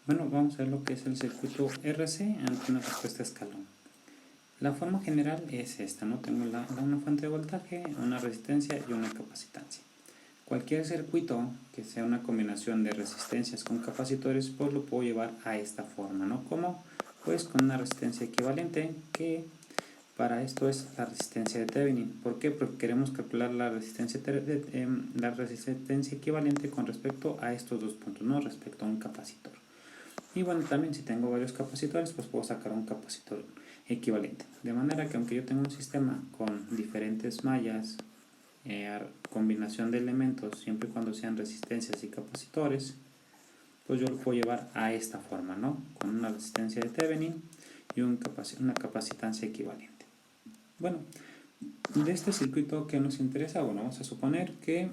Bueno, vamos a ver lo que es el circuito RC ante una respuesta escalón. La forma general es esta, ¿no? Tengo una fuente de voltaje, una resistencia y una capacitancia. Cualquier circuito que sea una combinación de resistencias con capacitores, pues lo puedo llevar a esta forma, ¿no? ¿Cómo? Pues con una resistencia equivalente, que para esto es la resistencia de Thevenin. ¿Por qué? Porque queremos calcular la resistencia equivalente con respecto a estos dos puntos, ¿no? Respecto a un capacitor. Y bueno, también si tengo varios capacitores, pues puedo sacar un capacitor equivalente. De manera que aunque yo tenga un sistema con diferentes mallas, combinación de elementos, siempre y cuando sean resistencias y capacitores, pues yo lo puedo llevar a esta forma, ¿no? Con una resistencia de Thevenin y una capacitancia equivalente. Bueno, de este circuito que nos interesa, bueno, vamos a suponer que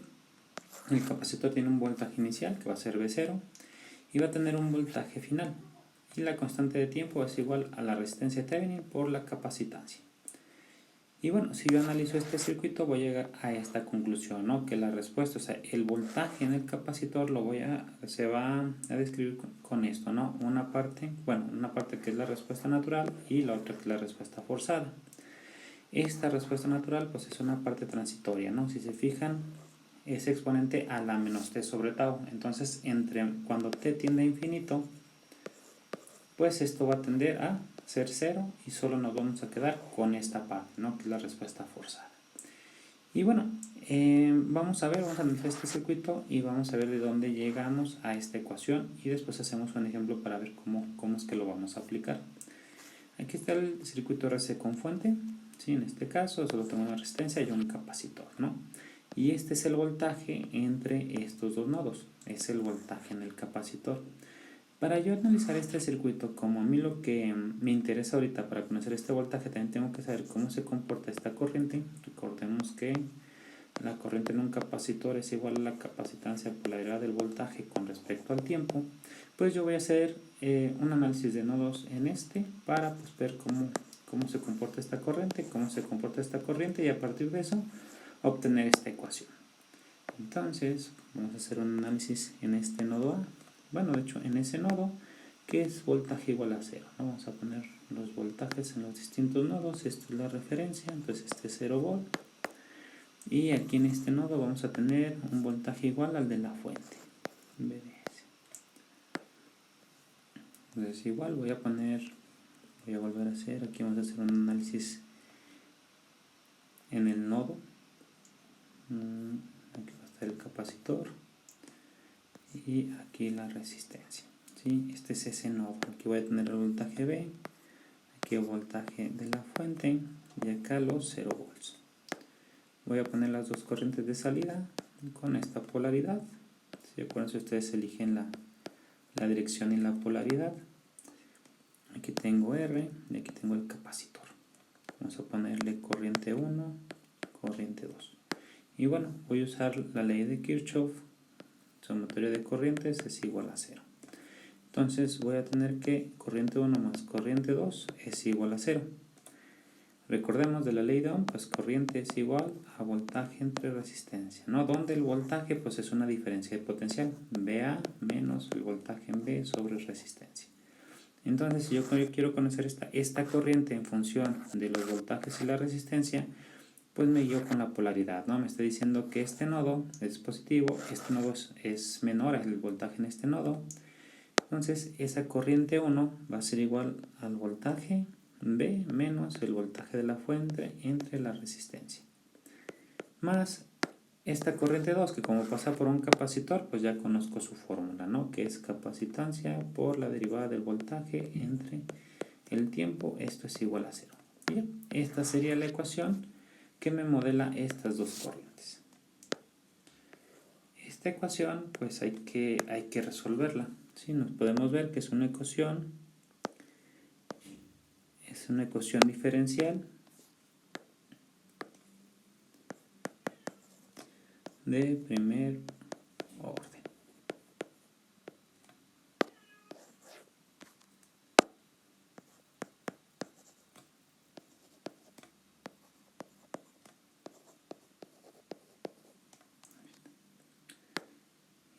el capacitor tiene un voltaje inicial, que va a ser V0, y va a tener un voltaje final. Y la constante de tiempo es igual a la resistencia de Thevenin por la capacitancia. Y bueno, si yo analizo este circuito voy a llegar a esta conclusión, ¿no? Que la respuesta, o sea, el voltaje en el capacitor se va a describir con esto, ¿no? Una parte que es la respuesta natural y la otra que es la respuesta forzada. Esta respuesta natural pues es una parte transitoria, ¿no? Si se fijan, es exponente a la menos t sobre tau. Entonces, cuando t tiende a infinito, pues esto va a tender a ser 0 y solo nos vamos a quedar con esta parte, ¿no? Que es la respuesta forzada. Y bueno, vamos a analizar este circuito y vamos a ver de dónde llegamos a esta ecuación y después hacemos un ejemplo para ver cómo es que lo vamos a aplicar. Aquí está el circuito RC con fuente, ¿sí? En este caso solo tengo una resistencia y un capacitor, ¿no? Y este es el voltaje entre estos dos nodos, es el voltaje en el capacitor. Para yo analizar este circuito, como a mí lo que me interesa ahorita para conocer este voltaje, también tengo que saber cómo se comporta esta corriente. Recordemos que la corriente en un capacitor es igual a la capacitancia polaridad del voltaje con respecto al tiempo. Pues yo voy a hacer un análisis de nodos en este para pues, ver cómo se comporta esta corriente, y a partir de eso obtener esta ecuación. Entonces vamos a hacer un análisis en este nodo A. Bueno, de hecho en ese nodo que es voltaje igual a 0, ¿no? Vamos a poner los voltajes en los distintos nodos. Esto es la referencia, entonces este es 0 volt. Y aquí en este nodo vamos a tener un voltaje igual al de la fuente, VDS. Entonces igual voy a volver a hacer, aquí vamos a hacer un análisis en el nodo. Aquí va a estar el capacitor y aquí la resistencia, ¿sí? Este es ese nodo. Aquí voy a tener el voltaje V, aquí el voltaje de la fuente y acá los 0 volts. Voy a poner las dos corrientes de salida con esta polaridad, ¿sí? Acuérdense, ustedes eligen la dirección y la polaridad. Aquí tengo R y aquí tengo el capacitor. Vamos a ponerle corriente 1, corriente 2. Y bueno, voy a usar la ley de Kirchhoff. Sumatoria de corrientes es igual a 0. Entonces voy a tener que corriente 1 más corriente 2 es igual a 0. Recordemos de la ley de Ohm, pues corriente es igual a voltaje entre resistencia, ¿no? Donde el voltaje pues es una diferencia de potencial, VA menos el voltaje en V sobre resistencia. Entonces, si yo quiero conocer esta corriente en función de los voltajes y la resistencia, pues me guío con la polaridad, ¿no? Me está diciendo que este nodo es positivo, este nodo es menor al voltaje en este nodo. Entonces, esa corriente 1 va a ser igual al voltaje V menos el voltaje de la fuente entre la resistencia. Más esta corriente 2, que como pasa por un capacitor, pues ya conozco su fórmula, ¿no? Que es capacitancia por la derivada del voltaje entre el tiempo. Esto es igual a 0. Bien, esta sería la ecuación que me modela estas dos corrientes. Esta ecuación, pues hay que resolverla, ¿sí? Nos podemos ver que es una ecuación diferencial de primer orden.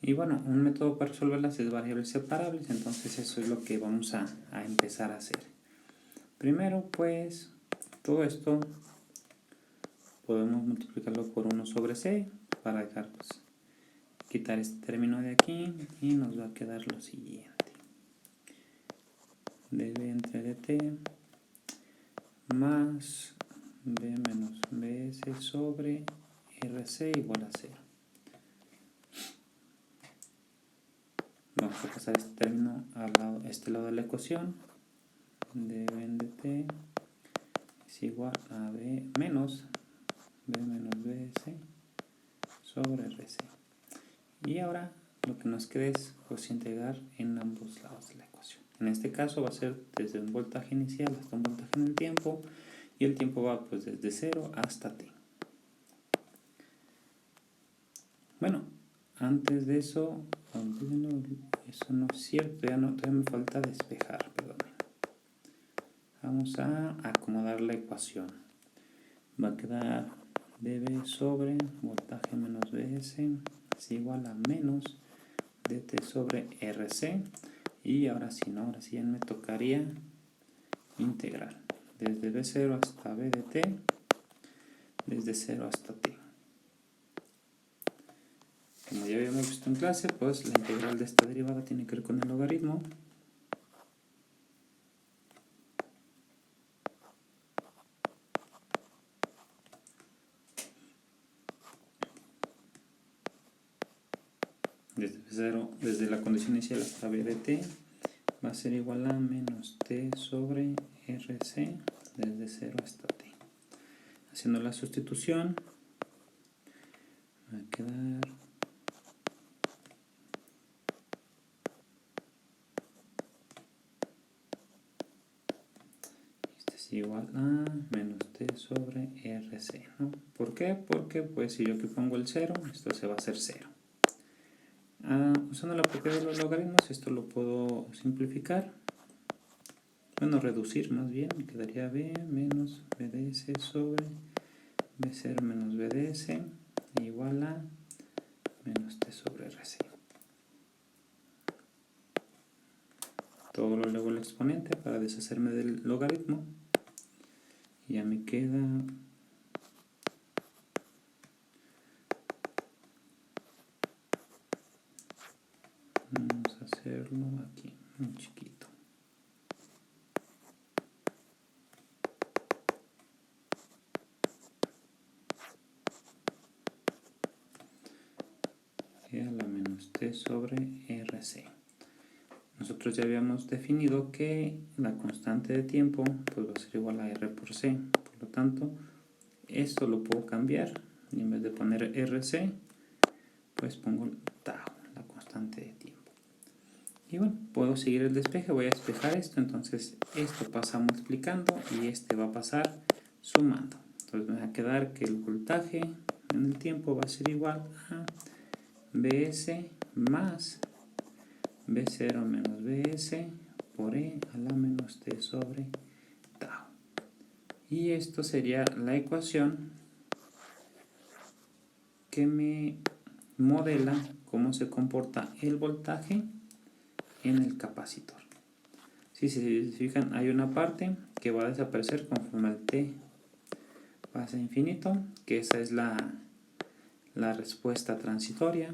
Y bueno, un método para resolverlas es variables separables, entonces eso es lo que vamos a empezar a hacer. Primero, pues, todo esto podemos multiplicarlo por 1 sobre c para dejar, pues, quitar este término de aquí y nos va a quedar lo siguiente. db entre dt más b menos bs sobre rc igual a 0. Vamos a pasar este término a este lado de la ecuación. db en dt es igual a b menos bs sobre rc. Y ahora lo que nos queda es, pues, integrar en ambos lados de la ecuación. En este caso va a ser desde un voltaje inicial hasta un voltaje en el tiempo, y el tiempo va, pues, desde 0 hasta t. Bueno, antes de eso, eso no es cierto, todavía me falta despejar, perdón. Vamos a acomodar la ecuación. Va a quedar dB sobre voltaje menos Bs es igual a menos dt sobre Rc. Y ahora sí, ¿no? Ahora sí ya me tocaría integrar desde B0 hasta B de t, desde 0 hasta t. Como ya habíamos visto en clase, pues la integral de esta derivada tiene que ver con el logaritmo. Desde B0, desde la condición inicial hasta B de t, va a ser igual a menos t sobre Rc desde 0 hasta t. Haciendo la sustitución, va a quedar es igual a menos t sobre Rc, ¿no? ¿Por qué? Porque, pues, si yo aquí pongo el 0, esto se va a hacer 0. Usando la propiedad de los logaritmos, esto lo puedo simplificar, bueno, reducir más bien, quedaría b menos bds sobre b0 menos bds igual a menos t sobre rc. Todo lo luego el exponente para deshacerme del logaritmo, y ya me queda vamos a hacerlo aquí muy chiquito. A la menos t sobre rc. Nosotros ya habíamos definido que la constante de tiempo, pues, va a ser igual a r por c. Por lo tanto, esto lo puedo cambiar, y en vez de poner rc, pues pongo tau, la constante de tiempo. Y bueno, puedo seguir el despeje. Voy a despejar esto, entonces esto pasa multiplicando y este va a pasar sumando. Entonces me va a quedar que el voltaje en el tiempo va a ser igual a Bs más B0 menos Bs por E a la menos T sobre tau. Y esto sería la ecuación que me modela cómo se comporta el voltaje en el capacitor. Si se fijan, hay una parte que va a desaparecer conforme el t pasa a infinito, que esa es la respuesta transitoria.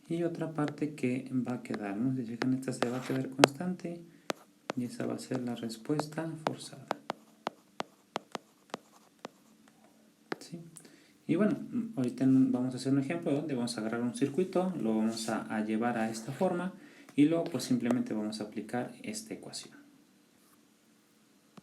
Y otra parte que va a quedar, ¿no? Si se fijan, esta se va a quedar constante y esa va a ser la respuesta forzada. ¿Sí? Y bueno, ahorita vamos a hacer un ejemplo donde vamos a agarrar un circuito, lo vamos a llevar a esta forma y luego, pues, simplemente vamos a aplicar esta ecuación.